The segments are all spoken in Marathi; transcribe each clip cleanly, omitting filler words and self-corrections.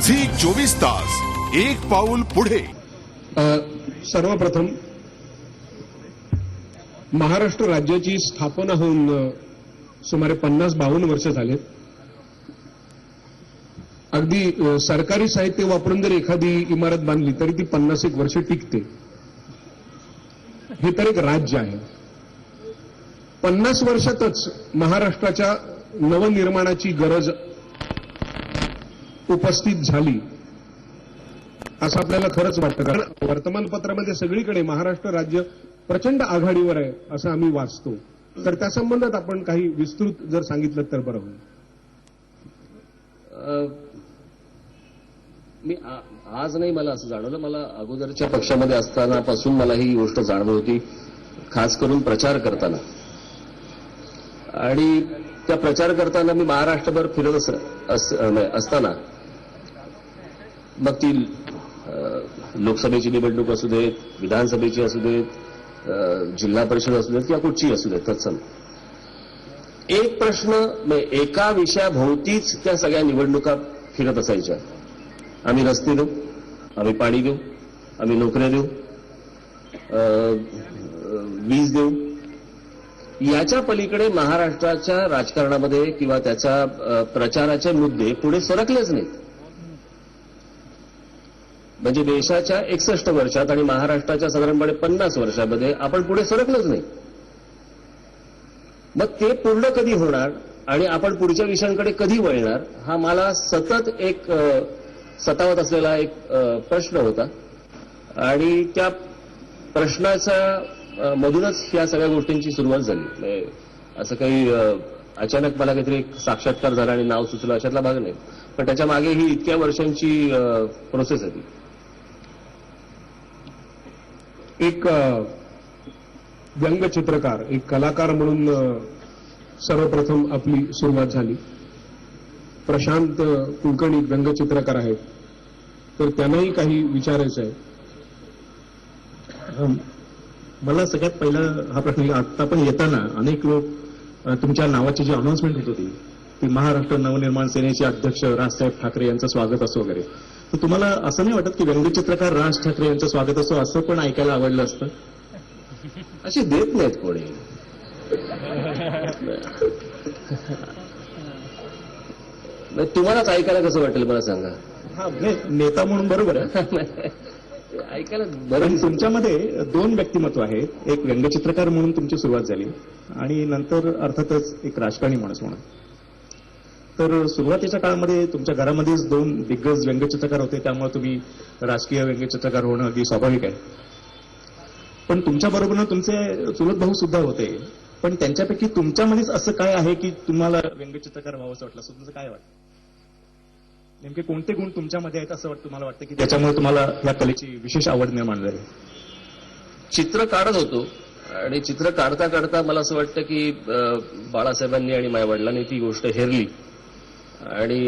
झी 24 तास एक पाऊल पुढे. सर्वप्रथम महाराष्ट्र राज्याची स्थापना होऊन सुमारे 50-52 वर्ष झालेत. अगदी सरकारी साहित्य वापरून जर एखादी इमारत बांधली तरी ती 50 वर्ष टिकते. हे तर एक राज्य आहे. 50 वर्षातच महाराष्ट्राच्या नवनिर्माणाची गरज उपस्थित झाली असं आपल्याला खरंच वाटतं. कारण वर्तमानपत्रामध्ये सगळीकडे महाराष्ट्र राज्य प्रचंड आघाडीवर आहे असं आम्ही वाचतो. तर त्या संबंधात आपण काही विस्तृत जर सांगितलं तर बरं होईल. मी आज नाही, मला असं जाणवलं, मला अगोदरच्या पक्षामध्ये असतानापासून मला ही गोष्ट जाणवत होती, खास करून प्रचार करताना. आणि त्या प्रचार करताना मी महाराष्ट्रभर फिरत असताना मग ती लोकसभेची निवडणूक असू देत, विधानसभेची असू देत, जिल्हा परिषद असू देत किंवा कुठची असू देत, तत्सम एक प्रश्न एका विषयाभोवतीच त्या सगळ्या निवडणुका फिरत असायच्या. आम्ही रस्ते देऊ, आम्ही पाणी देऊ, आम्ही नोकऱ्या देऊ, वीज देऊ. याच्या पलीकडे महाराष्ट्राच्या राजकारणामध्ये किंवा त्याच्या प्रचाराचे मुद्दे पुढे सरकलेच नाहीत. म्हणजे देशाच्या 61 वर्षात आणि महाराष्ट्राच्या साधारणपणे 50 वर्षामध्ये आपण पुढे सरकलोच नाही. मग ते पूर्ण कधी होणार आणि आपण पुढच्या विषयांकडे कधी वळणार, हा मला सतत एक सतावत असलेला एक प्रश्न होता. आणि त्या प्रश्नाच्या मधूनच या सगळ्या गोष्टींची सुरुवात झाली. असं काही अचानक मला काहीतरी एक साक्षात्कार झाला आणि नाव सुचलं अशातला भाग नाही, पण त्याच्या मागे ही इतक्या वर्षांची प्रोसेस होती. एक व्यंगचित्रकार, एक कलाकार म्हणून सर्वप्रथम आपली सुरुवात झाली. प्रशांत कुलकर्णी व्यंगचित्रकार आहेत, तर त्यांनाही काही विचारायचं आहे. मला सगळ्यात पहिला हा प्रश्न, आता पण येताना अनेक लोक तुमच्या नावाची जी अनाउन्समेंट होत होती ती महाराष्ट्र नवनिर्माण सेनेचे अध्यक्ष राजसाहेब ठाकरे यांचं स्वागत असो वगैरे, तर तुम्हाला असं नाही वाटत की व्यंगचित्रकार राज ठाकरे यांचं स्वागत असो असं पण ऐकायला आवडलं असतं? अशी देत नाहीत कोणी. तुम्हालाच ऐकायला कसं वाटेल मला सांगा. हा, नेता म्हणून बरोबर आहे. ऐकायला बरं. तुमच्यामध्ये 2 व्यक्तिमत्व आहेत. एक व्यंगचित्रकार म्हणून तुमची सुरुवात झाली आणि नंतर अर्थातच एक राजकारणी माणूस म्हणून. तर सुरुवातीच्या काळामध्ये तुमच्या घरामध्येच 2 दिग्गज व्यंगचित्रकार होते, त्यामुळे तुम्ही राजकीय व्यंगचित्रकार होणं अगदी स्वाभाविक आहे. पण तुमच्याबरोबर तुमचे चुलत भाऊ सुद्धा होते. पण त्यांच्यापैकी तुमच्यामध्येच असं काय आहे की तुम्हाला व्यंगचित्रकार व्हावंसं वाटलं? तुमचं काय वाटतं? नेमके कोणते गुण तुमच्यामध्ये आहेत असं तुम्हाला वाटतं की त्याच्यामुळे तुम्हाला या कलेची विशेष आवड निर्माण झाली? चित्र काढत होतो आणि चित्र काढता काढता मला असं वाटतं की बाळासाहेबांनी आणि माझ्या वडिलांनी ती गोष्ट हेरली आणि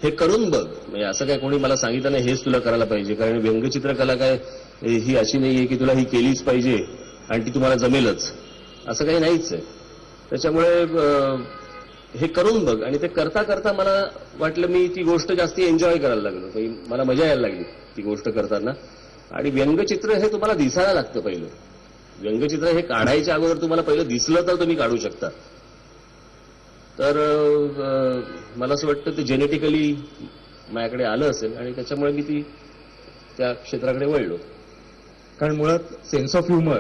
हे करून बघ. म्हणजे असं काय कोणी मला सांगितलं नाही हेच तुला करायला पाहिजे, कारण व्यंगचित्रकला काय ही अशी नाहीये की तुला ही केलीच पाहिजे आणि ती तुम्हाला जमेलच, असं काही नाहीच आहे. त्याच्यामुळे हे करून बघ. आणि ते करता करता मला वाटलं मी ती गोष्ट जास्ती एन्जॉय करायला लागलो, मला मजा यायला लागली ती गोष्ट करताना. आणि व्यंगचित्र हे तुम्हाला दिसायला लागतं पहिलं. व्यंगचित्र हे काढायच्या अगोदर तुम्हाला पहिलं दिसलं तर तुम्ही काढू शकता. तर मला असं वाटतं ते जेनेटिकली माझ्याकडे आलं असेल आणि त्याच्यामुळे मी त्या क्षेत्राकडे वळलो. कारण मुळात सेन्स ऑफ ह्युमर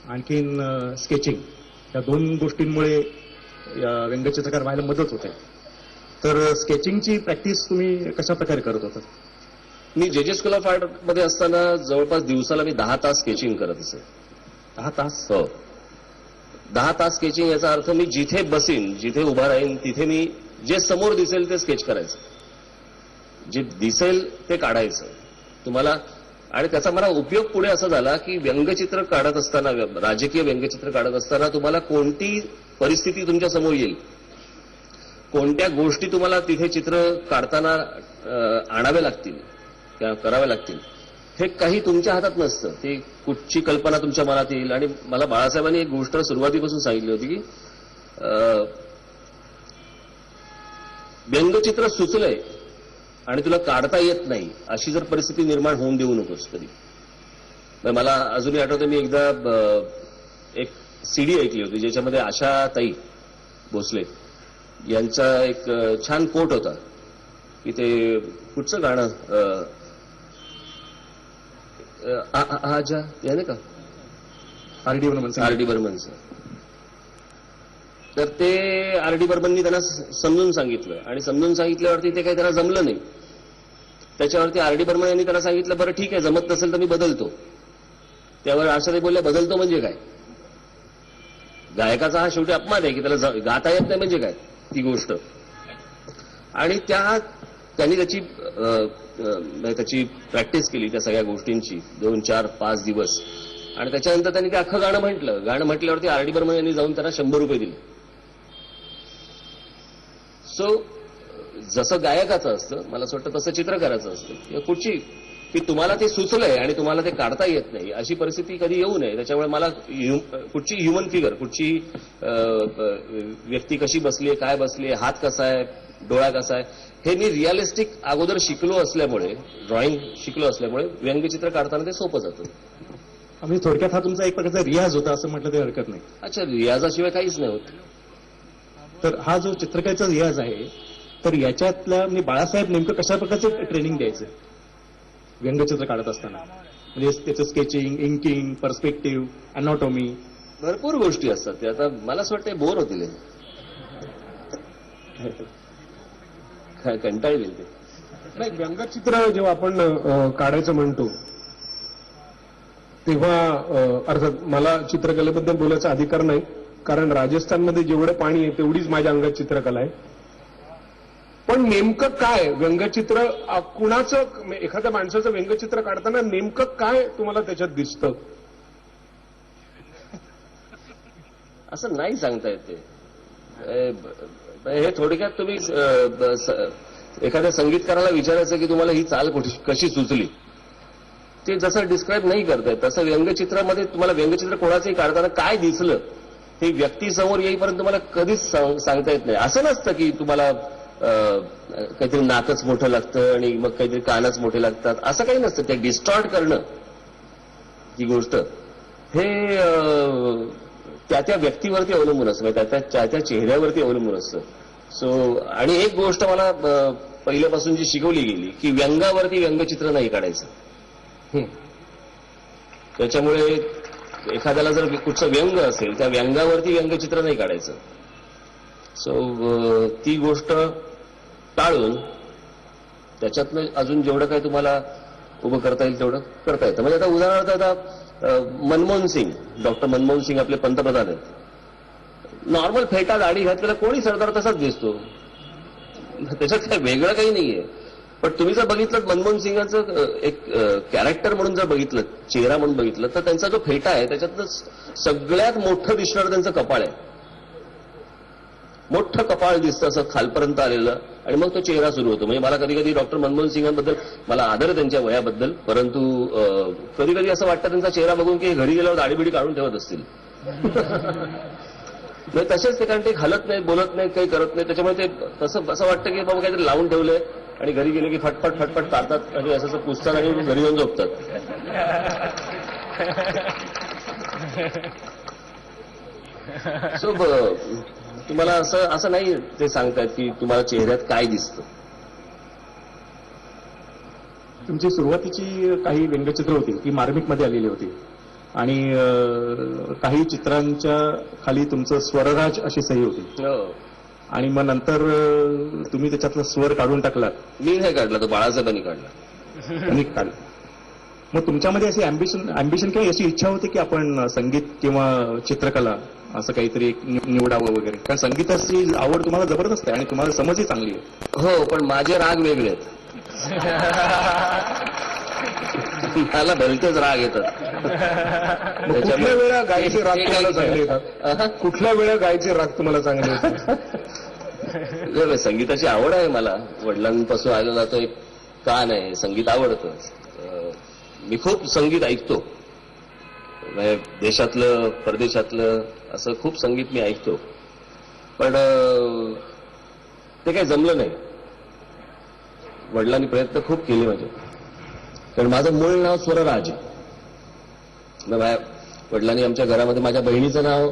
आणखीन स्केचिंग या 2 गोष्टींमुळे व्यंगचित्रकार व्हायला मदत होते. तर स्केचिंगची प्रॅक्टिस तुम्ही कशा प्रकारे करत होता? मी जे स्कूल ऑफ आर्ट मध्ये असताना जवळपास दिवसाला मी 10 तास स्केचिंग करत असे. 10 तास? हो, 10 तास स्केचिंग. याचा अर्थ मी जिथे बसीन, जिथे उभा राहीन, तिथे मी जे समोर दिसेल ते स्केच करायचं, जे दिसेल ते काढायचं तुम्हाला. आणि त्याचा मला उपयोग पुढे असा झाला की व्यंगचित्र काढत असताना, राजकीय व्यंगचित्र काढत असताना तुम्हाला कोणती परिस्थिती तुमच्या समोर येईल, कोणत्या गोष्टी तुम्हाला तिथे चित्र काढताना आणाव्या लागतील किंवा कराव्या लागतील, हे काही तुमच्या हातात नसतं. ती कुठची कल्पना तुमच्या मनात येईल. आणि मला बाळासाहेबांनी एक गोष्ट सुरुवातीपासून सांगितली होती की व्यंगचित्र सुचलंय आणि तुला काढता येत नाही अशी जर परिस्थिती निर्माण होऊन देऊ नकोस कधी. मला अजूनही आठवतं, मी एकदा एक सीडी ऐकली होती ज्याच्यामध्ये आशाताई भोसले यांचा एक छान कोट होता की ते कुठचं गाणं आजा हे नाही का आर.डी. बर्मन. आर.डी. बर्मनचं. तर ते आर.डी. बर्मननी त्यांना समजून सांगितलं आणि समजून सांगितल्यावरती ते काही त्याला जमलं नाही. त्याच्यावरती आर.डी. बर्मन यांनी त्याला सांगितलं, बरं ठीक आहे, जमत नसेल तर मी बदलतो. त्यावर आशाताई बोलल्या, बदलतो म्हणजे काय? गायकाचा हा शेवटी अपमान आहे की त्याला गाता येत नाही म्हणजे काय ती गोष्ट. आणि त्यांनी त्याची प्रॅक्टिस केली त्या सगळ्या गोष्टींची 2, 4, 5 दिवस. आणि त्याच्यानंतर त्यांनी ते अख्खं गाणं म्हटलं. गाणं म्हटल्यावरती आर.डी. बर्मन यांनी जाऊन त्यांना 100 रुपये दिले. सो जसं गायकाचं असतं, मला असं वाटतं तसं चित्रकाराचं असतं. कुठची की तुम्हाला ते सुचलंय आणि तुम्हाला ते काढता येत नाही अशी परिस्थिती कधी येऊ नये. त्याच्यामुळे मला कुठची ह्युमन फिगर, कुठची व्यक्ती कशी बसलीये, काय बसलीये, हात कसा आहे, डोळा कसा आहे, हे मी रिअलिस्टिक अगोदर शिकलो असल्यामुळे, ड्रॉइंग शिकलो असल्यामुळे व्यंगचित्र काढताना ते सोपं जातं. आम्ही थोडक्यात हा तुमचा एक प्रकारचा रियाज होता असं म्हटलं तरी हरकत नाही. अच्छा, रियाजाशिवाय काहीच नाही होत. तर हा जो चित्रकलेचा रियाज आहे, तर याच्यातल्या म्हणजे बाळासाहेब नेमकं कशा प्रकारचं ट्रेनिंग द्यायचं व्यंगचित्र काढत असताना? म्हणजे त्याचं स्केचिंग, इंकिंग, पर्स्पेक्टिव्ह, अनॉटॉमी, भरपूर गोष्टी असतात. ते आता मला असं वाटतं बोर होतील, कंटाळतील ते. नाही, व्यंगचित्र जेव्हा आपण काढायचं म्हणतो तेव्हा अर्थात मला चित्रकलेबद्दल बोलायचा अधिकार नाही, कारण राजस्थानमध्ये जेवढं पाणी आहे तेवढीच माझ्या अंगात चित्रकला आहे. पण नेमकं काय व्यंगचित्र, कुणाचं, एखाद्या माणसाचं व्यंगचित्र काढताना नेमकं काय तुम्हाला त्याच्यात दिसतं? असं नाही सांगता येत ते. हे थोडक्यात तुम्ही एखाद्या संगीतकाराला विचारायचं की तुम्हाला ही चाल कशी सुचली, ते जसं डिस्क्राईब नाही करतायत तसं व्यंगचित्रामध्ये तुम्हाला व्यंगचित्र कोणाचंही काढताना काय दिसलं हे व्यक्ती समोर येईपर्यंत तुम्हाला कधीच सांगता येत नाही. असं नसतं की तुम्हाला काहीतरी नाकच मोठं लागतं आणि मग काहीतरी कानच मोठे लागतात, असं काही नसतं. ते डिस्टॉर्ट करणं ही गोष्ट हे त्या व्यक्तीवरती अवलंबून असतं, त्या चेहऱ्यावरती अवलंबून असतं. सो आणि एक गोष्ट मला पहिल्यापासून जी शिकवली गेली की व्यंगावरती व्यंगचित्र नाही काढायचं. त्याच्यामुळे एखाद्याला जर कुठचं व्यंग असेल त्या व्यंगावरती व्यंगचित्र नाही काढायचं. सो ती गोष्ट टाळून त्याच्यातनं अजून जेवढं काही तुम्हाला उभं करता येईल तेवढं करता येतं. म्हणजे आता उदाहरणार्थ आता मनमोहन सिंग, डॉक्टर मनमोहन सिंग आपले पंतप्रधान आहेत. नॉर्मल फेटा दाढी घातलेला कोणी सरदार तसाच दिसतो, त्याच्यात काय वेगळं काही नाहीये. पण तुम्ही जर बघितलं मनमोहन सिंगाचं एक कॅरेक्टर म्हणून जर बघितलं, चेहरा म्हणून बघितलं, तर त्यांचा जो फेटा आहे त्याच्यातनं सगळ्यात मोठं दिसणारं त्यांचं कपाळ आहे. मोठं कपाळ दिसतं असं खालपर्यंत आलेलं, आणि मग तो चेहरा सुरू होतो. म्हणजे मला कधी कधी डॉक्टर मनमोहन सिंगांबद्दल मला आदर आहे त्यांच्या वयाबद्दल, परंतु कधी कधी असं वाटतं त्यांचा चेहरा बघून की घरी गेल्यावर दाढीबिडी काढून ठेवत असतील. तसेच ते, कारण ते हलत नाहीत, बोलत नाहीत, काही करत नाही. त्याच्यामुळे ते तसं असं वाटतं की बाबा काहीतरी लावून ठेवलंय आणि घरी गेले की फटफट फटफट काढतात आणि असं पुसतात आणि घरी जाऊन झोपतात. सो तुम्हाला असं नाही ते सांगतायत की तुम्हाला चेहऱ्यात काय दिसतं. तुमची सुरुवातीची काही व्यंगचित्र होती ती मार्मिकमध्ये आलेली होती आणि काही चित्रांच्या खाली तुमचं स्वरराज अशी सही होती. आणि मग नंतर तुम्ही त्याच्यातला स्वर काढून टाकलात. मी नाही काढला, तो बाळासाहेबांनी काढला. मी काढला. मग तुमच्यामध्ये अशी अँबिशन किंवा अशी इच्छा होती की आपण संगीत किंवा चित्रकला असं काहीतरी निवडावं वगैरे? कारण संगीताची आवड तुम्हाला जबरदस्त आहे आणि तुम्हाला समजही चांगली आहे. हो, पण माझे राग वेगळे आहेत. मला भलतेच राग येतात. कुठल्या वेळा गायचे राग तुम्हाला चांगले येतात? कुठल्या वेळा गायचे राग तुम्हाला चांगले येतात? संगीताची आवड आहे मला, वडिलांपासून आलेला तो एक कान आहे, संगीत आवडतं. मी खूप संगीत ऐकतो, देशातलं परदेशातलं असं खूप संगीत मी ऐकतो. पण ते काही जमलं नाही. वडिलांनी प्रयत्न खूप केले माझे, कारण माझं मूळ नाव स्वरराज. वडिलांनी आमच्या घरामध्ये माझ्या बहिणीचं नाव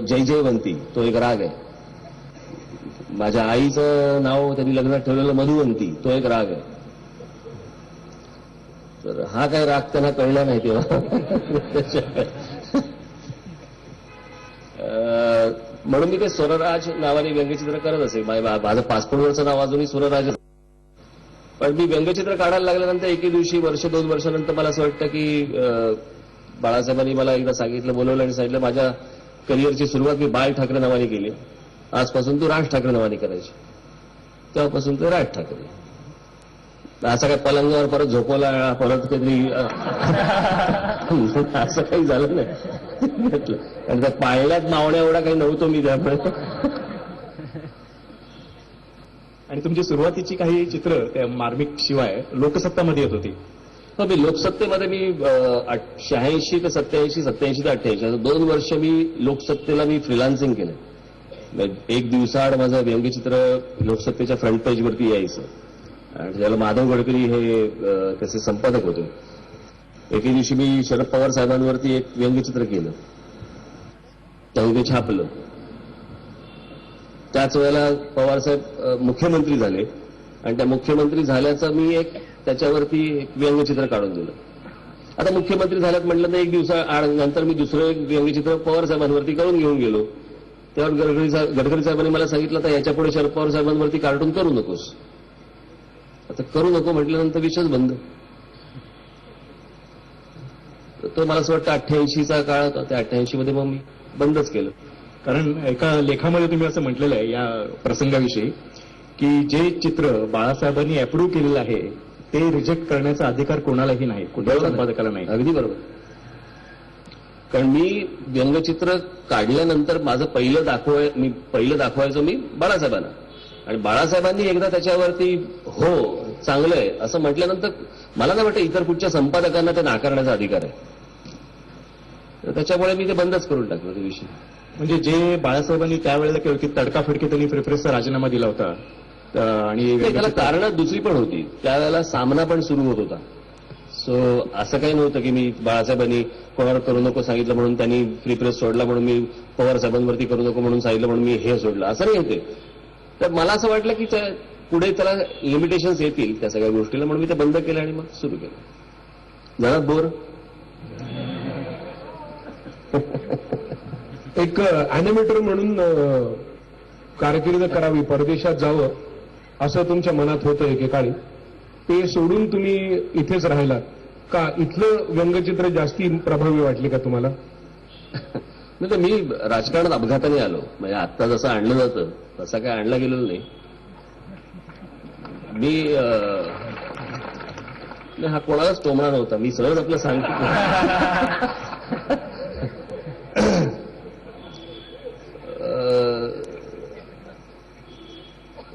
जय जयवंती, तो एक राग आहे. माझ्या आईचं नाव त्यांनी लग्नात ठेवलेलं मधुवंती, तो एक राग आहे. तर हा काय राग त्यांना कळला नाही तेव्हा. म्हणून मी ते स्वरराज नावाने व्यंगचित्र करत असे. माझं पासपोर्टवरचं नाव अजूनही स्वरराज. पण मी व्यंगचित्र काढायला लागल्यानंतर एके दिवशी वर्ष 2 वर्षानंतर मला असं वाटतं की बाळासाहेबांनी मला एकदा सांगितलं, बोलवलं आणि सांगितलं माझ्या करिअरची सुरुवात मी बाळ ठाकरे नावाने केली, आजपासून तू राज ठाकरे नावाने करायची. तेव्हापासून ते राज ठाकरे. असं काय पलंगावर परत झोपवला, परत कधी असं काही झालं नाही. कारण त्या पाळण्यात मावण्या एवढा काही नव्हतो मी त्यामुळे. आणि तुमची सुरुवातीची काही चित्र त्या मार्मिक शिवाय लोकसत्तामध्ये येत होती. हो, मी लोकसत्तेमध्ये मी 86 ते 87, 87 ते 88 2 वर्ष मी लोकसत्तेला मी फ्रीलान्सिंग केलं. एक दिवसाआड माझं व्यंगचित्र लोकसत्तेच्या फ्रंट पेजवरती यायचं आणि त्याला माधव गडकरी हे त्याचे संपादक होते. एके दिवशी मी शरद पवार साहेबांवरती एक व्यंगचित्र केलं, त्यामुळे ते छापलं. त्याच वेळेला पवारसाहेब मुख्यमंत्री झाले आणि त्या मुख्यमंत्री झाल्याचं मी एक त्याच्यावरती एक व्यंगचित्र काढून दिलं. आता मुख्यमंत्री झाल्यात म्हटलं तर एक दिवसानंतर मी दुसरं एक व्यंगचित्र पवार साहेबांवरती करून घेऊन गेलो. तेव्हा गडकरी साहेबांनी मला सांगितलं तर याच्यापुढे शरद पवार साहेबांवरती कार्टून करू नकोस. आता करू नको म्हटल्यानंतर विषयच बंद. तो मला असं वाटतं 88चा काळ होता. त्या 88 मध्ये मग मी बंदच केलं. कारण एका लेखामध्ये तुम्ही असं म्हटलेलं आहे या प्रसंगाविषयी की जे चित्र बाळासाहेबांनी अप्रूव्ह केलेलं आहे ते रिजेक्ट करण्याचा अधिकार कोणालाही नाही, कुठल्याही संपादकाला नाही. अगदी बरोबर. कारण मी व्यंगचित्र काढल्यानंतर माझं पहिलं दाखवायचो मी बाळासाहेबांना, आणि बाळासाहेबांनी एकदा त्याच्यावरती हो चांगलं आहे असं म्हटल्यानंतर मला नाही वाटतं इतर कुठच्या संपादकांना ते नाकारण्याचा अधिकार आहे. त्याच्यामुळे मी ते बंदच करून टाकलं ते विषय. म्हणजे जे बाळासाहेबांनी त्यावेळेला केलं की तडकाफडकी त्यांनी प्रेफरन्सचा राजीनामा दिला होता आणि त्याला कारणं दुसरी पण होती. त्यावेळेला सामना पण सुरू होत होता. सो असं काही नव्हतं की मी बाळासाहेबांनी कोणावर करू नको सांगितलं म्हणून त्यांनी फ्री प्रेस सोडला म्हणून मी पवार साहेबांवरती करू नको म्हणून सांगितलं म्हणून मी हे सोडलं, असं नाही होते. तर मला असं वाटलं की पुढे त्याला लिमिटेशन्स येतील त्या सगळ्या गोष्टीला, म्हणून मी ते बंद केलं आणि मग सुरू केलं. झालं बोर. एक अॅनिमेटर म्हणून कारकीर्द करावी, परदेशात जावं असं तुमच्या मनात होतं एकेकाळी. ते सोडून तुम्ही इथेच राहिलात का? इथलं व्यंगचित्र जास्ती प्रभावी वाटले का तुम्हाला? म्हणजे मी राजकारणात अपघाताने आलो. म्हणजे आत्ता जसं आणलं जातं तसं काय आणलं गेलेलं नाही. मी हा कोणालाच टोमणा नव्हता. मी सहज आपलं सांगतो.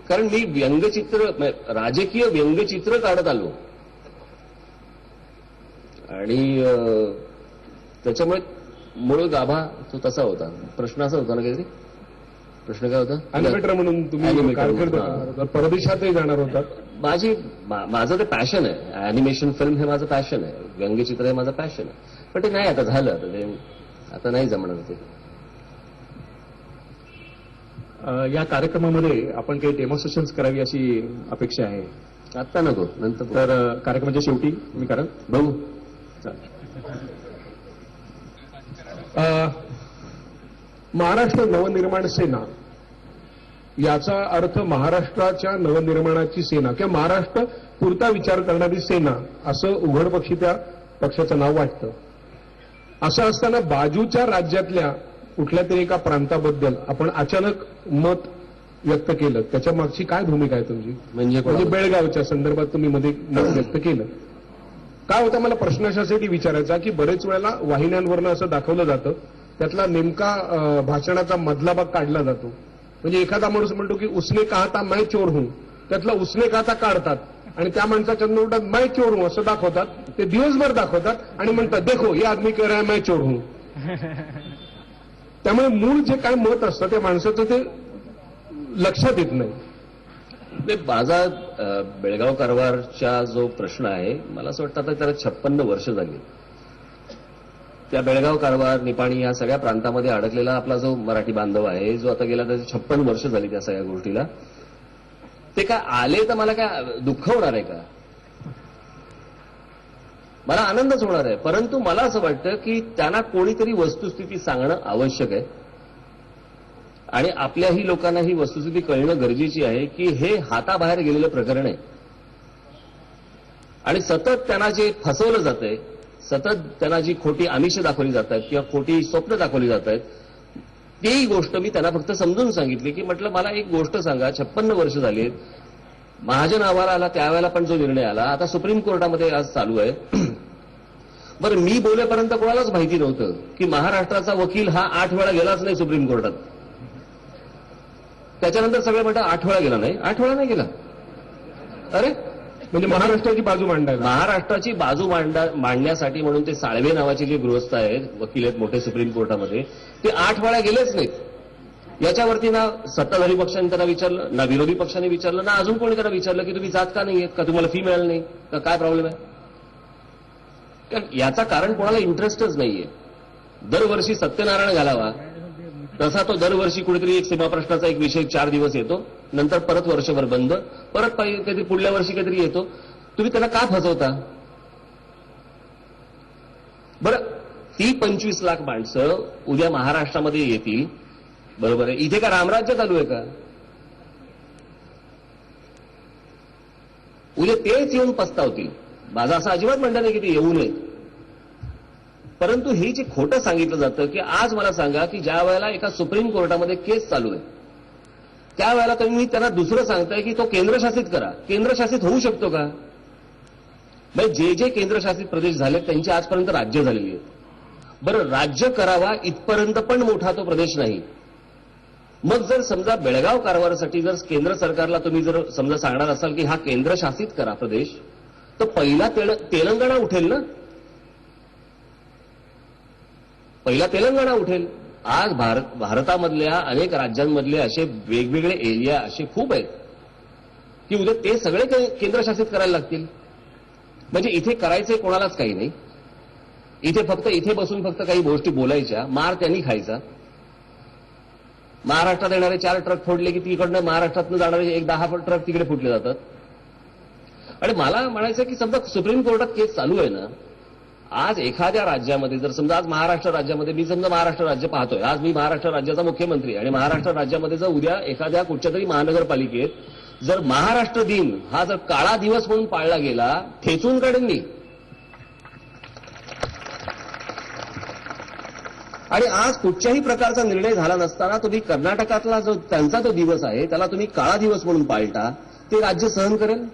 कारण मी व्यंगचित्र राजकीय व्यंगचित्र काढत आलो आणि त्याच्यामुळे मूळ गाभा तो तसा होता. प्रश्न असा होता ना काहीतरी. प्रश्न काय होता? अॅनिमेटर म्हणून तुम्ही कारकीर्द परदेशातही जाणार होतात. माझं ते पॅशन आहे. अॅनिमेशन फिल्म हे माझं पॅशन आहे. व्यंगचित्र हे माझं पॅशन आहे. पण ते नाही आता झालं. आता नाही जमणार ते. या कार्यक्रमामध्ये आपण काही डेमॉन्स्ट्रेशन्स करावी अशी अपेक्षा आहे. आत्ता नको, नंतर. तर कार्यक्रमाच्या शेवटी मी कारण बघू. महाराष्ट्र नवनिर्माण सेना याचा अर्थ महाराष्ट्राच्या नवनिर्माणाची सेना किंवा महाराष्ट्र पुरता विचार करणारी सेना असं उघडपक्षी त्या पक्षाचं नाव वाटतं. असं असताना बाजूच्या राज्यातल्या कुठल्या तरी एका प्रांताबद्दल आपण अचानक मत व्यक्त केलं, त्याच्या मागची काय भूमिका आहे तुमची? म्हणजे बेळगावच्या संदर्भात तुम्ही मध्ये मत व्यक्त केलं. काय होतं मला प्रश्न अशासाठी विचारायचा की बरेच वेळेला वाहिन्यांवरनं असं दाखवलं जातं, त्यातला नेमका भाषणाचा मधला भाग काढला जातो. म्हणजे एखादा माणूस म्हणतो की उसने कहा था मैं चोर हूं, त्यातला उसने कहा था काढतात आणि त्या माणसाच्या नोटात मैं चोर हूं असं दाखवतात. ते दिवसभर दाखवतात आणि म्हणतात देखो ये आदमी कह रहा है मैं चोर हूं. त्यामुळे मूळ जे काय मत असतं त्या माणसाचं ते लक्षात येत नाही. माझा बेळगाव कारवारचा जो प्रश्न आहे, मला असं वाटतं आता त्याला 56 वर्ष झाली. त्या बेळगाव कारवार, निपाणी या सगळ्या प्रांतामध्ये अडकलेला आपला जो मराठी बांधव आहे, जो आता गेला त्याची 56 वर्ष झाली त्या सगळ्या गोष्टीला, ते काय आले तर मला काय दुःख होणार आहे का? मला आनंदच होणार आहे. परंतु मला असं वाटतं की त्यांना कोणीतरी वस्तुस्थिती सांगणं आवश्यक आहे आणि आपल्याही लोकांना ही वस्तुस्थिती कळणं गरजेची आहे की हे हाताबाहेर गेलेलं प्रकरण आहे आणि सतत त्यांना जे फसवलं जातंय, सतत त्यांना जी खोटी आमिषं दाखवली जात आहेत किंवा खोटी स्वप्न दाखवली जात आहेत, ती गोष्ट मी त्यांना फक्त समजून सांगितली की म्हटलं मला एक गोष्ट सांगा, 56 वर्ष झाली, महाजन अहवाल आला त्यावेळेला पण जो निर्णय आला, आता सुप्रीम कोर्टामध्ये आज चालू आहे. बरं, मी बोलेपर्यंत कोणालाच माहिती नव्हतं की महाराष्ट्राचा वकील हा 8 वेळा गेलाच नाही सुप्रीम कोर्टात. त्याच्यानंतर सगळे म्हणतात 8 वेळा गेला नाही. 8 वेळा नाही गेला. अरे म्हणजे महाराष्ट्राची बाजू मांडायला, महाराष्ट्राची बाजू मांडण्यासाठी म्हणून ते साळवे नावाचे जे गृहस्थ आहेत, वकील आहेत मोठे सुप्रीम कोर्टामध्ये, ते 8 वेळा गेलेच नाहीत. याच्यावरती ना सत्ताधारी पक्षाने त्यांना विचारलं, ना विरोधी पक्षाने विचारलं, ना अजून कोणी त्यांना विचारलं की तुम्ही जात का नाहीये, का तुम्हाला फी मिळाली नाही, का काय प्रॉब्लेम आहे. याचा कारण कोणाला इंटरेस्टच नाहीये. दरवर्षी सत्यनारायण घालावा तसा तो दरवर्षी कुठेतरी एक सीमाप्रश्नाचा एक विषय 4 दिवस येतो, नंतर परत वर्षभर बंद, परत काहीतरी पुढल्या वर्षी काहीतरी येतो. तुम्ही त्याला का फसवता? बरं, ती 25 लाख माणसं उद्या महाराष्ट्रामध्ये येतील, बरोबर आहे. इथे का रामराज्य चालू आहे का? उद्या तेच येऊन पस्तावतील. माझं असं अजिबात म्हणणं नाही की ते येऊ नयेत, परंतु हे जे खोटं सांगितलं जातं की आज मला सांगा की ज्या वेळेला एका सुप्रीम कोर्टामध्ये केस चालू आहे त्यावेळेला तुम्ही त्यांना दुसरं सांगताय की तो केंद्रशासित करा. केंद्रशासित होऊ शकतो का? म्हणजे जे केंद्रशासित प्रदेश झाले त्यांची आजपर्यंत राज्य झालेली आहेत. बरं, राज्य करावा इथपर्यंत पण मोठा तो प्रदेश नाही. मग जर समजा बेळगाव कारभारासाठी जर केंद्र सरकारला तुम्ही जर समजा सांगणार असाल की हा केंद्रशासित करा प्रदेश, तर पहिला तेलंगणा उठेल ना, पहिला तेलंगणा उठेल. आज भारतामधल्या अनेक राज्यांमधले असे वेगवेगळे एरिया असे खूप आहेत की उद्या ते सगळे केंद्रशासित करायला लागतील. म्हणजे इथे करायचे कोणालाच काही नाही. इथे बसून फक्त काही गोष्टी बोलायच्या, मार त्यांनी खायचा. महाराष्ट्रात येणारे 4 ट्रक फोडले की तिकडनं महाराष्ट्रातनं जाणारे 10 ट्रक तिकडे फुटले जातात. आणि मला म्हणायचं की समजा सुप्रीम कोर्टात केस चालू आहे ना, आज एखाद्या राज्यामध्ये जर समजा आज महाराष्ट्र राज्यामध्ये मी समजा महाराष्ट्र राज्य पाहतोय, आज मी महाराष्ट्र राज्याचा मुख्यमंत्री आणि महाराष्ट्र राज्यामध्ये जर उद्या एखाद्या कुठच्या तरी महानगरपालिकेत जर महाराष्ट्र दिन हा जर काळा दिवस म्हणून पाळला गेला, ठेचून काढेन मी. आणि आज कुठच्याही प्रकारचा निर्णय झाला नसताना तुम्ही कर्नाटकातला जो त्यांचा तो दिवस आहे त्याला तुम्ही काळा दिवस म्हणून पाळता, ते राज्य सहन करेल?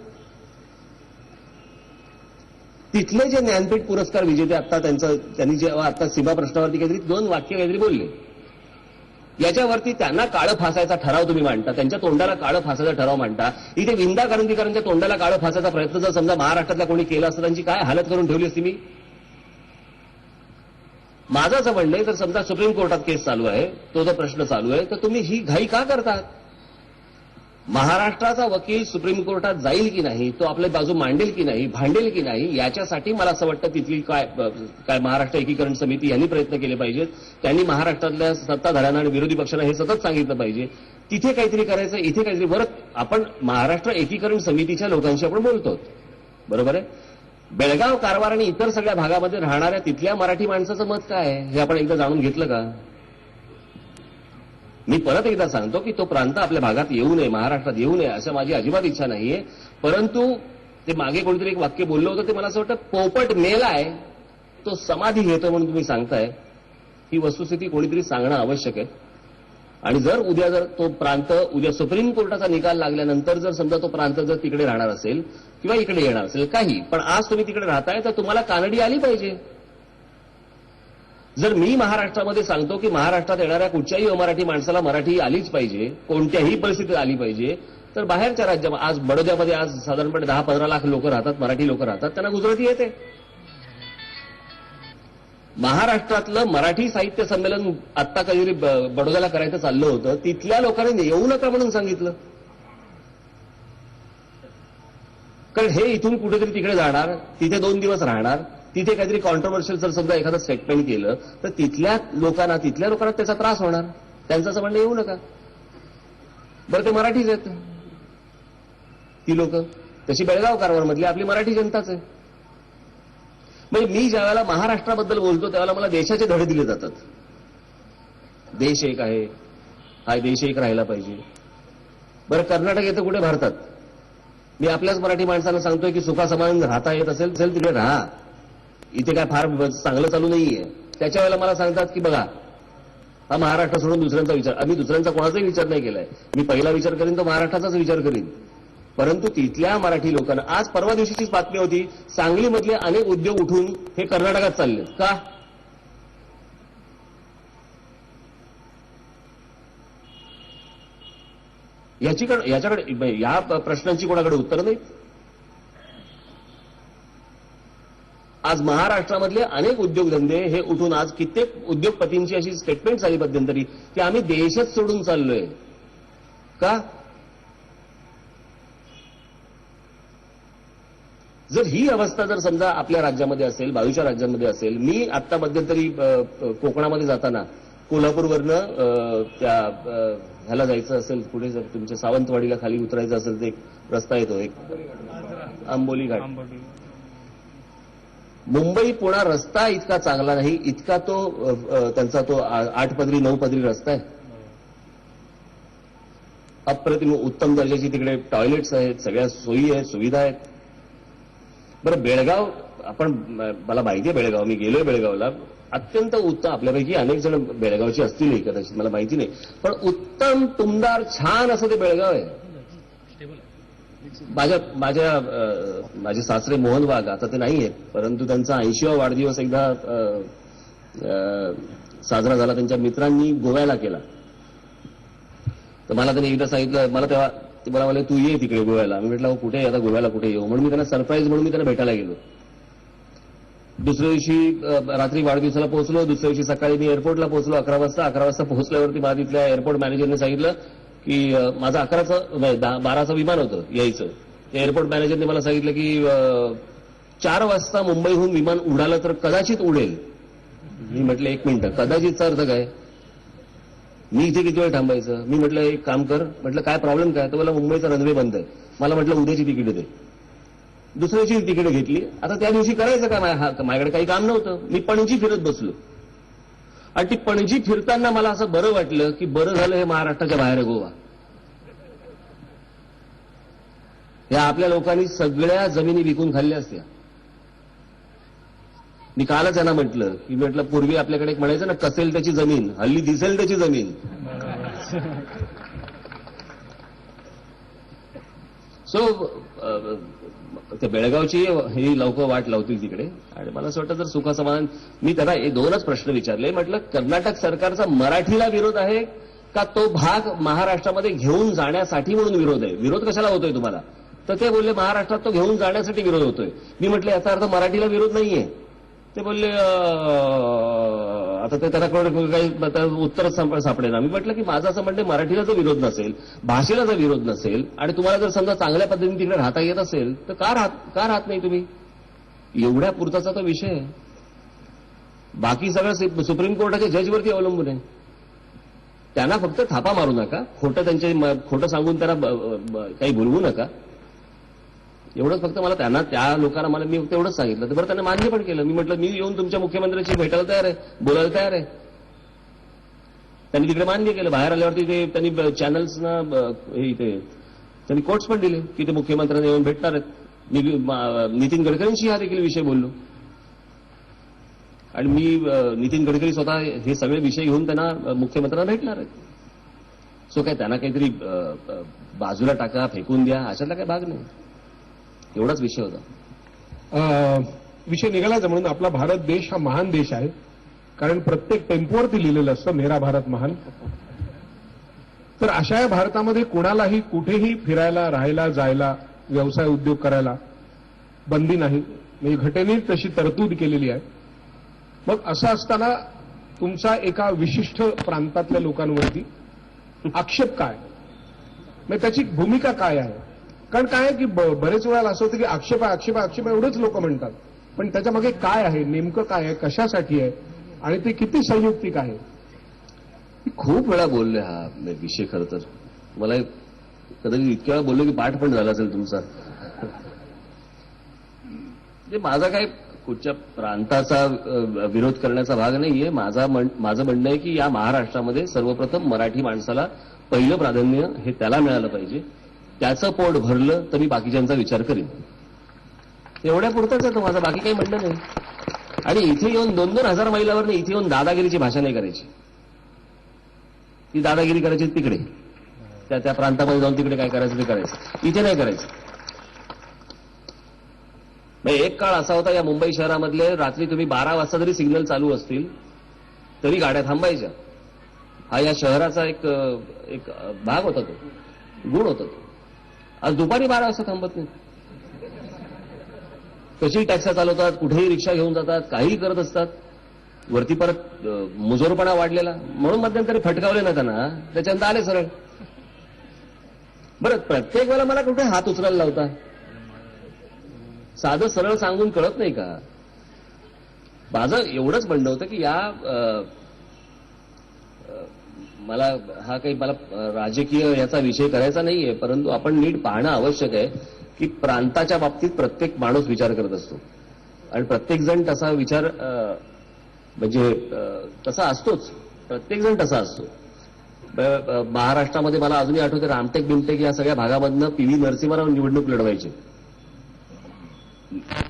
तिथले जे ज्ञानपीठ पुरस्कार विजेते आता त्यांनी जेव्हा आता सीमा प्रश्नावरती काहीतरी 2 वाक्य काहीतरी बोलले, याच्यावरती त्यांना काळं फासायचा ठराव तुम्ही मांडता, त्यांच्या तोंडाला काळं फासायचा ठराव मांडता. इथे विंदा करंदीकरांच्या तोंडाला काळं फासायचा प्रयत्न जर समजा महाराष्ट्रातल्या कोणी केला असता, त्यांची काय हालत करून ठेवली असती मी. माझं असं म्हणणं आहे, जर समजा सुप्रीम कोर्टात केस चालू आहे, तो जर प्रश्न चालू आहे, तर तुम्ही ही घाई का करतात? महाराष्ट्राचा वकील सुप्रीम कोर्टात जाईल की नाही, तो आपली बाजू मांडेल की नाही, भांडेल की नाही, याच्यासाठी मला असं वाटतं तिथली काय महाराष्ट्र एकीकरण समिती यांनी प्रयत्न केले पाहिजेत. त्यांनी महाराष्ट्रातल्या सत्ताधाऱ्यांना आणि विरोधी पक्षांना हे सतत सांगितलं पाहिजे, तिथे काहीतरी करायचं, इथे काहीतरी. बरं, आपण महाराष्ट्र एकीकरण समितीच्या लोकांशी आपण बोलतो, बरोबर आहे. बेळगाव कारवार आणि इतर सगळ्या भागामध्ये राहणाऱ्या तिथल्या मराठी माणसाचं मत काय आहे हे आपण एकदा जाणून घेतलं का? मी परत एकदा सांगतो की तो प्रांत आपल्या भागात येऊ नये, महाराष्ट्रात येऊ नये, असं माझी अजिबात इच्छा नाहीये. परंतु ते मागे कोणीतरी एक वाक्य बोललं होतं, ते मला असं वाटतं पोपट मेलाय तो समाधी घेतो म्हणून तुम्ही सांगताय. ही वस्तुस्थिती कोणीतरी सांगणं आवश्यक आहे. आणि जर तो प्रांत उद्या सुप्रीम कोर्टाचा निकाल लागल्यानंतर जर समजा तो प्रांत जर तिकडे राहणार असेल किंवा इकडे येणार असेल काही, पण आज तुम्ही तिकडे राहताय तर तुम्हाला कानडी आली पाहिजे. जर मी महाराष्ट्रामध्ये सांगतो की महाराष्ट्रात येणाऱ्या कुठच्याही अमराठी माणसाला मराठी आलीच पाहिजे, कोणत्याही परिस्थितीत आली पाहिजे, तर बाहेरच्या राज्यामध्ये आज बडोद्यामध्ये आज साधारणपणे 10-15 लाख लोक राहतात, मराठी लोक राहतात, त्यांना गुजराती येते. महाराष्ट्रातलं मराठी साहित्य संमेलन आत्ता कधी बडोद्याला करायचं चाललं होतं, तिथल्या लोकांनी येऊ नका म्हणून सांगितलं. कारण हे इथून कुठेतरी तिकडे जाणार, तिथे 2 दिवस राहणार, तिथे काहीतरी कॉन्ट्रोवर्शियल जर समजा एखादं स्टेटमेंट केलं तर तिथल्या लोकांना त्याचा त्रास होणार. त्यांचं असं म्हणणं येऊ नका. बरं, ते मराठीच आहेत ती लोक, तशी बेळगाव कारवारमधली आपली मराठी जनताच आहे. म्हणजे मी ज्या वेळेला महाराष्ट्राबद्दल बोलतो त्यावेळेला मला देशाचे धडे दिले जातात. देश एक आहे, हा देश एक राहिला पाहिजे. बरं, कर्नाटक येतं कुठे? भारतात. मी आपल्याच मराठी माणसांना सांगतोय की सुखासमान राहता येत असेल तिकडे राहा, इथे काय फार चांगलं चालू नाहीये. त्याच्या वेळेला मला सांगतात की बघा, हा महाराष्ट्र सोडून दुसऱ्यांचा विचार. मी दुसऱ्यांचा कोणाचाही विचार नाही केलाय. मी पहिला विचार करीन तो महाराष्ट्राचाच विचार करीन. परंतु तिथल्या मराठी लोकांना, आज परवा दिवशीचीच बातमी होती, सांगलीमधले अनेक उद्योग उठून हे कर्नाटकात चालले. का? याच्याकडे या प्रश्नांची कोणाकडे उत्तर नाही. आज महाराष्ट्रामधले अनेक उद्योगधंदे हे उठून आज कित्येक उद्योगपतींची अशी स्टेटमेंट झाली मध्यंतरी की आम्ही देशच सोडून चाललोय. का? जर ही अवस्था जर समजा आपल्या राज्यामध्ये असेल, बाजूच्या राज्यांमध्ये असेल. मी आता मध्यंतरी कोकणामध्ये जाताना कोल्हापूरवरनं त्या ह्याला जायचं असेल, पुढे जर तुमच्या सावंतवाडीला खाली उतरायचं असेल तर एक रस्ता येतो, एक आंबोली घाट. मुंबई पुणा रस्ता इतका चांगला नाही, इतका तो त्यांचा तो 8 पदरी 9 पदरी रस्ता आहे. अप्रतिम उत्तम दर्जाची तिकडे टॉयलेट्स आहेत, सगळ्या सोयी आहेत, सुविधा आहेत. बरं, बेळगाव, मला माहिती आहे बेळगाव, मी गेलोय बेळगावला. अत्यंत उत्तम, आपल्यापैकी अनेक जण बेळगावची असतीलही कदाचित, मला माहिती नाही, पण उत्तम तुमदार छान असं ते बेळगाव आहे. माझे सासरे मोहन वाघ आता ते नाही आहेत, परंतु त्यांचा 80वा वाढदिवस एकदा साजरा झाला. त्यांच्या मित्रांनी गोव्याला केला. तर मला त्यांनी एकदा सांगितलं, मला तेव्हा ते मला म्हणले तू ये तिकडे गोव्याला. मी म्हटलं कुठे आता गोव्याला कुठे येऊ, म्हणून मी त्यांना सरप्राईज म्हणून मी त्यांना भेटायला गेलो. दुसऱ्या दिवशी रात्री वाढदिवसाला पोहोचलो. दुसऱ्या दिवशी सकाळी मी एअरपोर्टला पोहोचलो 11 वाजता. 11 वाजता पोहोचल्यावरती मला तिथल्या एअरपोर्ट मॅनेजरने सांगितलं की माझं 12चं विमान होतं यायचं. एअरपोर्ट मॅनेजरने मला सांगितलं की 4 वाजता मुंबईहून विमान उडालं तर कदाचित उडेल. मी म्हटलं 1 मिनिट, कदाचितचा अर्थ काय? मी इथे किती वेळ थांबायचं? मी म्हटलं एक काम कर, म्हटलं काय प्रॉब्लेम काय? तर मला मुंबईचा रनवे बंद आहे. मला म्हटलं उद्याची तिकीट दे. दुसऱ्याची तिकीट घेतली. आता त्या दिवशी करायचं काय? माझ्याकडे काही काम नव्हतं. मी पणजी फिरत बसलो आणि ती पणजी फिरताना मला असं बरं वाटलं की बरं झालं हे महाराष्ट्राच्या बाहेर गोवा. या आपल्या लोकांनी सगळ्या जमिनी विकून खाल्ल्या असत्या. मी कालच यांना म्हटलं की पूर्वी आपल्याकडे एक म्हणायचं ना, कसेल त्याची जमीन, हल्ली दिसेल त्याची जमीन. सो ते बेळगावची ही लोक वाट लावतील तिकडे. आणि मला असं वाटतं जर सुखासमाधान, मी त्यांना 2च प्रश्न विचारले. म्हटलं कर्नाटक सरकारचा मराठीला विरोध आहे का तो भाग महाराष्ट्रामध्ये घेऊन जाण्यासाठी म्हणून विरोध आहे? विरोध कशाला होतोय तुम्हाला? तर ते बोलले महाराष्ट्रात तो घेऊन जाण्यासाठी विरोध होतोय. मी म्हटलं याचा अर्थ मराठीला विरोध नाहीये. ते बोलले आता ते त्यांना काही उत्तरच सापडेना. मी म्हटलं की माझं असं म्हणणं, मराठीला जर विरोध नसेल, भाषेला जर विरोध नसेल आणि तुम्हाला जर समजा चांगल्या पद्धतीने तिकडे राहता येत असेल तर का राहत नाही तुम्ही? एवढ्या पुरताचा तो विषय आहे. बाकी सगळं सुप्रीम कोर्टाच्या जजवरती अवलंबून आहे. त्यांना फक्त थापा मारू नका, खोटं सांगून त्यांना काही बोलवू नका. एवढंच फक्त मला त्या लोकांना मी तेवढंच सांगितलं. तर बरं, त्यांना मान्य पण केलं. मी म्हटलं मी येऊन तुमच्या मुख्यमंत्र्यांशी भेटायला तयार आहे, बोलायला तयार आहे. त्यांनी तिकडे मान्य केलं. बाहेर आल्यावरती ते त्यांनी चॅनल्सना इथे त्यांनी कोट्स पण दिले की ते मुख्यमंत्र्यांना येऊन भेटणार आहेत. मी नितीन गडकरींशी हा देखील विषय बोललो आणि मी नितीन गडकरी स्वतः हे सगळे विषय घेऊन त्यांना मुख्यमंत्र्यांना भेटणार आहेत. सो काय त्यांना काहीतरी बाजूला टाका, फेकून द्या, अशातला काही भाग नाही. एवढाच विषय होता. विषय निघालायचा म्हणून आपला भारत देश हा महान देश आहे. कारण प्रत्येक टेम्पोवरती लिहिलेलं असतं मेरा भारत महान. तर अशा या भारतामध्ये कोणालाही कुठेही फिरायला, राहायला, जायला, व्यवसाय उद्योग करायला बंदी नाही. म्हणजे घटनेत तशी तरतूद केलेली आहे. मग असं असताना तुमचा एका विशिष्ट प्रांतातल्या लोकांवरती आक्षेप काय, म्हणजे त्याची भूमिका काय आहे? कारण काय आहे की बरेच वेळेला असं होतं की आक्षेप आक्षेप एवढेच लोक म्हणतात, पण त्याच्या मागे काय आहे, नेमकं काय आहे, कशासाठी आहे आणि ते किती संयुक्तिक आहे. खूप वेळा बोललोय हा विषय. खरं तर मला कदाचित इतक्या वेळा बोललो की पाठ पण झाला असेल तुमचा. म्हणजे माझा काय कुठच्या प्रांताचा विरोध करण्याचा भाग नाहीये. माझं म्हणणं आहे की या महाराष्ट्रामध्ये सर्वप्रथम मराठी माणसाला पहिलं प्राधान्य हे त्याला मिळालं पाहिजे. त्याचं पोट भरलं तर मी बाकीच्यांचा विचार करीन. एवढ्या पुरतच आहे तो माझा, बाकी काही म्हणणं नाही. आणि इथे येऊन 2-2 हजार मैलावर इथे येऊन दादागिरीची भाषा नाही करायची. ती दादागिरी करायची तिकडे, त्या प्रांतामध्ये जाऊन तिकडे काय करायचं ते करायचं, इथे नाही करायचं. एक काळ असा होता या मुंबई शहरामधले, रात्री तुम्ही 12 वाजता जरी सिग्नल चालू असतील तरी गाड्या थांबायच्या. हा या शहराचा एक भाग होता, तो गुण होता तो. आज दुपारी 12 वाजता थांबत नाही. कशीही टॅक्सी चालवतात, कुठेही रिक्षा घेऊन जातात, काहीही करत असतात. वरती परत मुजोरपणा वाढलेला, म्हणून मध्यंतरी फटकावले ना त्यांना, त्याच्यानंतर आले सरळ. बरं, प्रत्येक वेळेला मला कुठे हात उचलायला लावता? साधं सरळ सांगून कळत नाही का? माझं एवढंच म्हणणं होतं की मला राजकीय याचा विषय करायचा नाहीये, परंतु आपण नीट पाहणं आवश्यक आहे की प्रांताच्या बाबतीत प्रत्येक माणूस विचार करत असतो आणि प्रत्येक जण तसा विचार म्हणजे तसा असतोच. प्रत्येक जण तसा असतो. महाराष्ट्रामध्ये मला अजूनही आठवते, रामटेक बिमटेक या सगळ्या भागामधनं PV नरसिंहराव निवडणूक लढवायचे.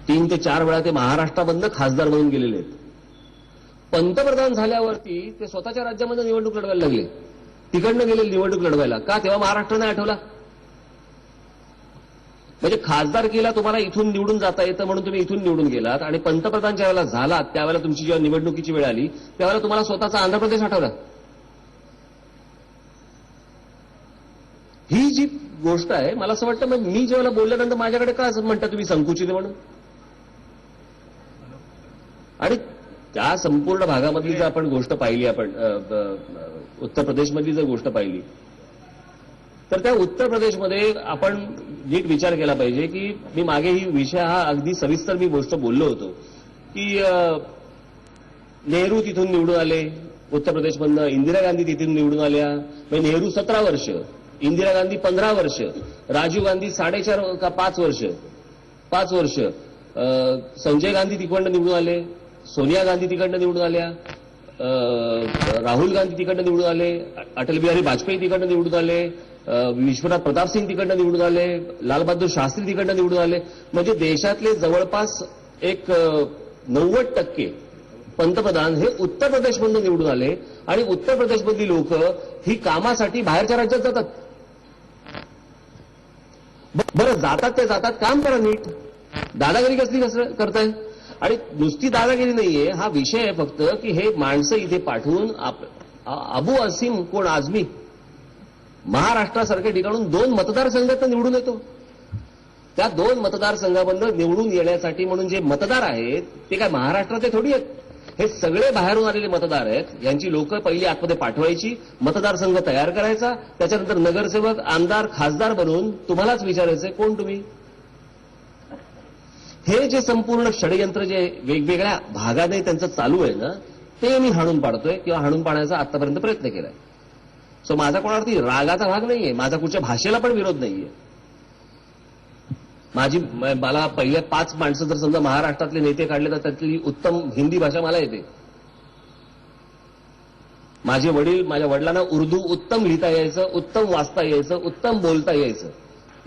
3 ते 4 वेळा ते महाराष्ट्रामधनं खासदार म्हणून गेलेले आहेत. पंतप्रधान झाल्यावरती ते स्वतःच्या राज्यामध्ये निवडणूक लढवायला लागले. तिकडनं गेले निवडणूक लढवायला का? तेव्हा महाराष्ट्र नाही आठवला. म्हणजे खासदारकीला तुम्हाला इथून निवडून जाता येतं म्हणून तुम्ही इथून निवडून गेलात, आणि पंतप्रधान ज्या वेळेला झालात त्यावेळेला तुमची जेव्हा निवडणुकीची वेळ आली त्यावेळेला तुम्हाला स्वतःचा आंध्र प्रदेश आठवला. ही जी गोष्ट आहे, मला असं वाटतं मग मी जेव्हा बोलल्यानंतर माझ्याकडे का असं म्हणता तुम्ही संकुचित म्हणून. आणि त्या संपूर्ण भागामधली जर आपण गोष्ट पाहिली, आपण उत्तर प्रदेशमधली जर गोष्ट पाहिली, तर त्या उत्तर प्रदेशमध्ये आपण नीट विचार केला पाहिजे की मी मागे ही विषय हा अगदी सविस्तर मी गोष्ट बोललो होतो की नेहरू तिथून निवडून आले उत्तर प्रदेशमधनं, इंदिरा गांधी तिथून निवडून आल्या. म्हणजे नेहरू 17 वर्ष, इंदिरा गांधी 15 वर्ष, राजीव गांधी 4.5 का 5 वर्ष, 5 वर्ष, संजय गांधी तिकडनं निवडून आले, सोनिया गांधी तिकडनं निवडून आल्या, राहुल गांधी तिकडनं निवडून आले, अटल बिहारी वाजपेयी तिकडनं निवडून आले, विश्वनाथ प्रताप सिंग तिकडनं निवडून आले, लालबहादूर शास्त्री तिकडनं निवडून आले. म्हणजे देशातले जवळपास एक 90% पंतप्रधान हे उत्तर प्रदेशमधून निवडून आले. आणि उत्तर प्रदेशमधली लोक ही कामासाठी बाहेरच्या राज्यात जातात. बरं, जातात ते जातात, काम करा नीट. दादागिरी कसली करताय? आणि नुसती दादागिरी नाहीये, हा विषय आहे फक्त की हे माणसं इथे पाठवून अबू असीम कोण आझमी महाराष्ट्रासारख्या ठिकाणून 2 मतदारसंघात निवडून येतो. त्या 2 मतदारसंघामधनं निवडून येण्यासाठी म्हणून जे मतदार आहेत ते काय महाराष्ट्राचे थोडी आहेत. हे सगळे बाहेरून आलेले मतदार आहेत. यांची लोक पहिली आतमध्ये पाठवायची, मतदारसंघ तयार करायचा, त्याच्यानंतर नगरसेवक, आमदार, खासदार बनवून तुम्हालाच विचारायचंय कोण तुम्ही. हे जे संपूर्ण षडयंत्र जे वेगवेगळ्या भागाने त्यांचं चालू आहे ना, ते मी हाणून पाडतोय किंवा हाणून पाडण्याचा आतापर्यंत प्रयत्न केलाय. सो माझा कोणावरती रागाचा भाग नाहीये, माझा कुठच्या भाषेला पण विरोध नाहीये. मला पहिल्या 5 माणसं जर समजा महाराष्ट्रातले नेते काढले तर त्यातली उत्तम हिंदी भाषा मला येते. माझे वडील, माझ्या वडिलांना उर्दू उत्तम लिहिता यायचं, उत्तम वाचता यायचं, उत्तम बोलता यायचं.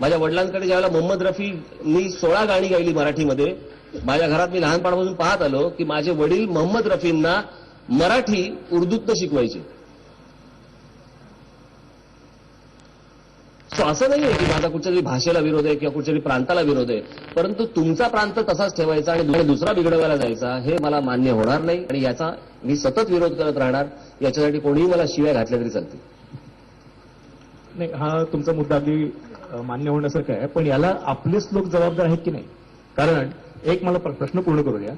माझ्या वडिलांकडे ज्यावेळेला मोहम्मद रफींनी 16 गाणी गायली मराठीमध्ये, माझ्या घरात मी लहानपणापासून पाहत आलो की माझे वडील मोहम्मद रफींना मराठी उर्दूतनं शिकवायचे. सो असं नाहीये की माझा कुठच्यातरी भाषेला विरोध आहे किंवा कुठच्यातरी प्रांताला विरोध आहे, परंतु तुमचा प्रांत तसाच ठेवायचा आणि दुसरा बिघडवायला जायचा हे मला मान्य होणार नाही. आणि याचा मी सतत विरोध करत राहणार. याच्यासाठी कोणीही मला शिव्या घातल्या तरी चालतील. नाही, हा तुमचा मुद्दा अगदी मान्य होण्यासारखं आहे, पण याला आपलेच लोक जबाबदार आहेत की नाही? कारण एक मला प्रश्न पूर्ण करू द्या.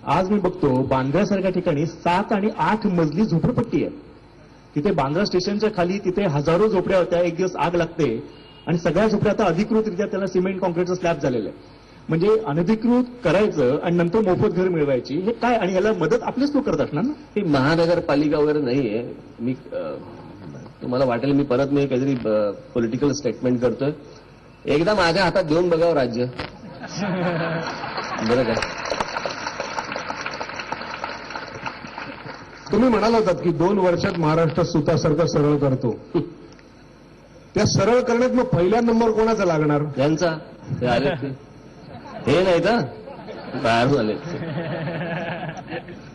आज मी बघतो बांद्र्यासारख्या ठिकाणी 7 आणि 8 मजली झोपडपट्टी आहे. तिथे बांद्रा स्टेशनच्या खाली तिथे हजारो झोपड्या होत्या. एक दिवस आग लागते आणि सगळ्या झोपड्या आता अधिकृतरित्या त्याला सिमेंट कॉन्क्रीटचं स्लॅब झालेलं आहे. म्हणजे अनधिकृत करायचं आणि नंतर मोफत घर मिळवायची, हे काय? आणि याला मदत आपलेच लोक करत असणार ना. ही महानगरपालिका वगैरे नाहीये. मी तुम्हाला वाटेल मी काहीतरी पॉलिटिकल स्टेटमेंट करतोय. एकदा माझ्या हातात देऊन बघावं राज्य, बरं का? तुम्ही म्हणाला होतात की 2 वर्षात महाराष्ट्र सुतासारखं सरळ करतो. त्या सरळ करण्यात मग पहिला नंबर कोणाचा लागणार? त्यांचा ते आले ते हे नाही का बाहेर झाले.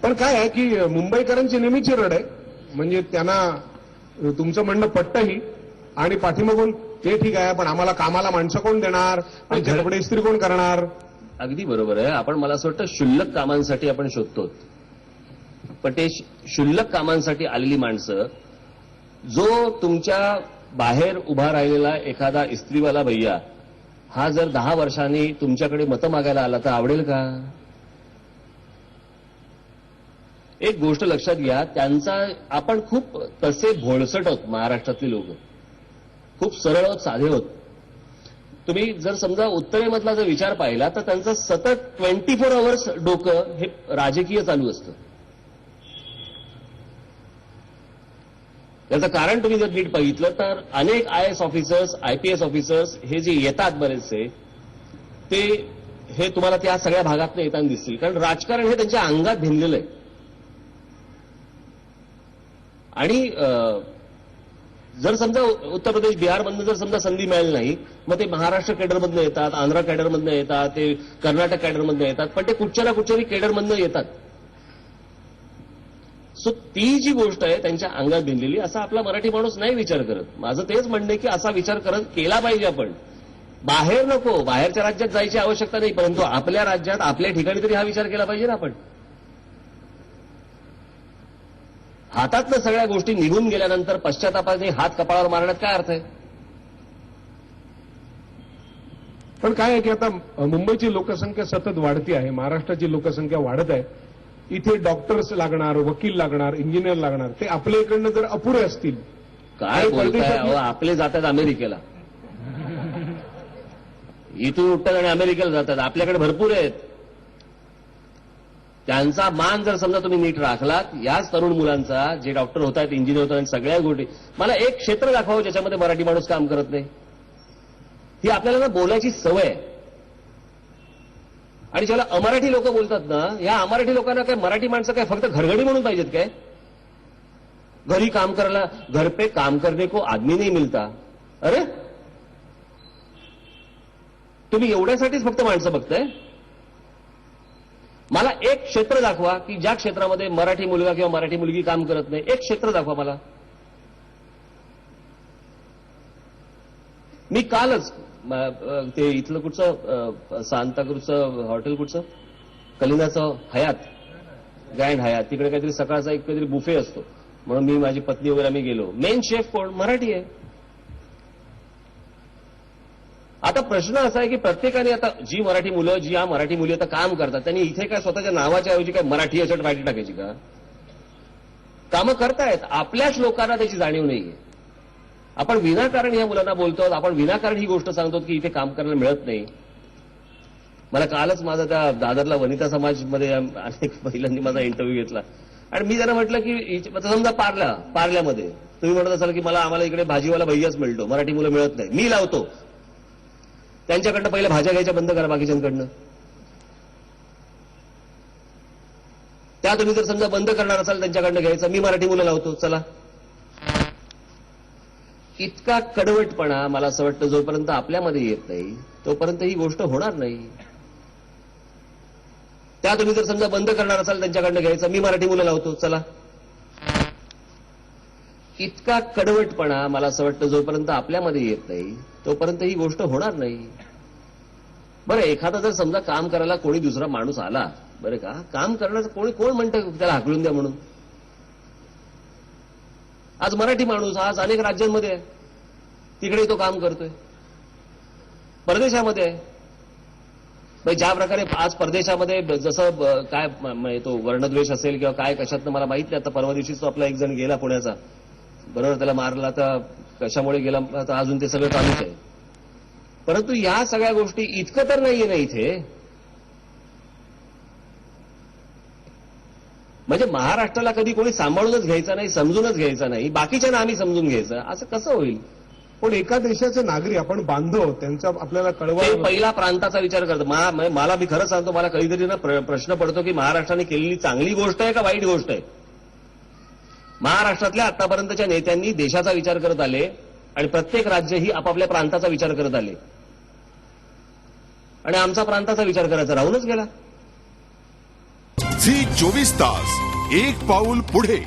पण काय आहे की मुंबईकरांची नेहमीची रड आहे. म्हणजे त्यांना तुमचं म्हणणं पटतंही आणि पाठीमागून ते ठीक आहे, पण आम्हाला कामाला माणसं कोण देणार आणि कपडे इस्त्री कोण करणार? अगदी बरोबर आहे. आपण मला असं वाटतं क्षुल्लक कामांसाठी आपण शोधतो, पण ते क्षुल्लक कामांसाठी आलेली माणसं, जो तुमच्या बाहेर उभा राहिलेला एखादा इस्त्रीवाला भैया हा जर 10 वर्षांनी तुमच्याकडे मतं मागायला आला तर आवडेल का? एक गोष्ट लक्षात घ्या, त्यांचा आपण खूप तसे भोळसट आहोत महाराष्ट्रातली लोक, खूप सरळ आहोत, साधे आहोत. तुम्ही जर समजा उत्तरेमधला जर विचार पाहिला तर त्यांचं सतत 24 आवर्स डोकं हे राजकीय चालू असतं. त्याचं कारण तुम्ही जर नीट बघितलं तर अनेक IAS ऑफिसर्स, IPS ऑफिसर्स हे जे येतात बरेचसे, ते हे तुम्हाला त्या सगळ्या भागात येताना दिसतील. कारण राजकारण हे त्यांच्या अंगात भिनलेलं आहे. आणि जर समजा उत्तर प्रदेश, बिहारमधनं जर समजा संधी मिळाली नाही, मग ते महाराष्ट्र कॅडरमधनं येतात, आंध्र कॅडरमधनं येतात, ते कर्नाटक कॅडरमधनं येतात, पण ते कुठच्या ना कुठच्याही कॅडरमधनं येतात. सो ती जी गोष्ट आहे त्यांच्या अंगात भिनलेली, असा आपला मराठी माणूस नाही विचार करत. माझं तेच म्हणणं आहे की असा विचार केला पाहिजे आपण. बाहेर नको, बाहेरच्या राज्यात जायची आवश्यकता नाही, परंतु आपल्या राज्यात, आपल्या ठिकाणी तरी हा विचार केला पाहिजे ना आपण. हातातनं सगळ्या गोष्टी निघून गेल्यानंतर पश्चातापाने हात कपाळावर मारण्यात काय अर्थ आहे? पण काय आहे की आता मुंबईची लोकसंख्या सतत वाढती आहे, महाराष्ट्राची लोकसंख्या वाढत आहे. इथे डॉक्टर्स लागणार, वकील लागणार, इंजिनियर लागणार. ते आपल्या इकडनं जर अपुरे असतील, काय बोलताय? अहो, आपले जातात अमेरिकेला, इथून उठतात आणि अमेरिकेला जातात. आपल्याकडे भरपूर आहेत. त्यांचा मान जर समजा तुम्ही नीट राखलात, याच तरुण मुलांचा जे डॉक्टर होत आहेत, इंजिनियर होत आहेत, सगळ्या गोष्टी. मला एक क्षेत्र दाखवावं ज्याच्यामध्ये मराठी माणूस काम करत नाही. ही आपल्याला ना बोलायची सवय आहे. आणि ज्याला अमराठी लोक बोलतात ना, या अमराठी लोकांना काय मराठी माणसं काय फक्त घरगडी म्हणून पाहिजेत काय? घरी काम करायला, घर पे काम करने को आदमी नाही मिळता. अरे तुम्ही एवढ्यासाठीच फक्त माणसं बघताय? मला एक क्षेत्र दाखवा की ज्या क्षेत्रामध्ये मराठी मुलगा किंवा मराठी मुलगी काम करत नाही. एक क्षेत्र दाखवा मला. मी कालच ते इथलं कुठचं सांताक्रूजचं हॉटेल, कुठचं कलिंगाचं हयात, ग्रँड हयात, तिकडे काहीतरी सकाळचा एक काहीतरी बुफे असतो, म्हणून मी, माझी पत्नी वगैरे आम्ही गेलो. मेन शेफ कोण? मराठी आहे. आता प्रश्न असा आहे की प्रत्येकाने, आता जी मराठी मुलं, जी या मराठी मुली आता काम करतात, त्यांनी इथे काय स्वतःच्या नावाच्या ऐवजी काय मराठी अशट वाटी टाकायची का? कामं करतायत, आपल्याच लोकांना त्याची जाणीव नाहीये. आपण विनाकारण या मुलांना बोलतो, आपण विनाकारण ही गोष्ट सांगतो की इथे काम करायला मिळत नाही. मला कालच माझा त्या दादरला वनिता समाजमध्ये अनेक महिलांनी माझा इंटरव्ह्यू घेतला आणि मी त्यांना म्हटलं की समजा पार्ल्यामध्ये तुम्ही म्हणत असाल की आम्हाला इकडे भाजीवाला भैयाच मिळतो, मराठी मुलं मिळत नाही. मी लावतो. त्यांच्याकडनं पहिले भाज्या घ्यायच्या बंद करा बाकीच्यांकडनं. त्या तुम्ही जर समजा बंद करणार असाल त्यांच्याकडनं घ्यायचं, मी मराठी मुलं लावतो, चला. इतका कडवटपणा मला असं वाटतं जोपर्यंत आपल्यामध्ये येत नाही तोपर्यंत ही गोष्ट होणार नाही. त्या तुम्ही जर समजा बंद करणार असाल त्यांच्याकडनं घ्यायचं, मी मराठी मुलं लावतो, चला. इतका कडवटपणा मला असं वाटतं जोपर्यंत आपल्यामध्ये येत नाही तोपर्यंत ही गोष्ट होणार नाही. बरं, एखादा जर समजा काम करायला कोणी दुसरा माणूस आला, बरं का, काम करण्याचं कोण म्हणतं त्याला हाकलून द्या म्हणून? आज मराठी माणूस आज अनेक राज्यांमध्ये आहे, तिकडे तो काम करतोय, परदेशामध्ये आहे. ज्या प्रकारे आज परदेशामध्ये जसं काय तो वर्णद्वेष असेल किंवा काय कशातनं मला माहित नाही. आता परवा दिवशीच तो आपला एक जण गेला पुण्याचा, बरोबर, त्याला मारला, तर कशामुळे गेला तर अजून ते सगळं चालूच आहे. परंतु या सगळ्या गोष्टी इतकं तर नाहीये ना इथे. म्हणजे महाराष्ट्राला कधी कोणी सांभाळूनच घ्यायचं नाही, समजूनच घ्यायचं नाही, बाकीच्यांना आम्ही समजून घ्यायचं, असं कसं होईल? पण एका देशाचे नागरिक आपण बांधव त्यांचा आपल्याला ते कळवा. पहिला प्रांताचा विचार करतो. मला मी खरं सांगतो, मला कधीतरी ना प्रश्न पडतो की महाराष्ट्राने केलेली चांगली गोष्ट आहे का वाईट गोष्ट आहे. महाराष्ट्रातल्या आतापर्यंतच्या नेत्यांनी देशाचा विचार करत आले आणि प्रत्येक राज्य ही आपापल्या प्रांताचा विचार करत आले आणि आमचा प्रांताचा विचार करायचा राहूनच गेला. झी 24 तास एक पाऊल पुढे.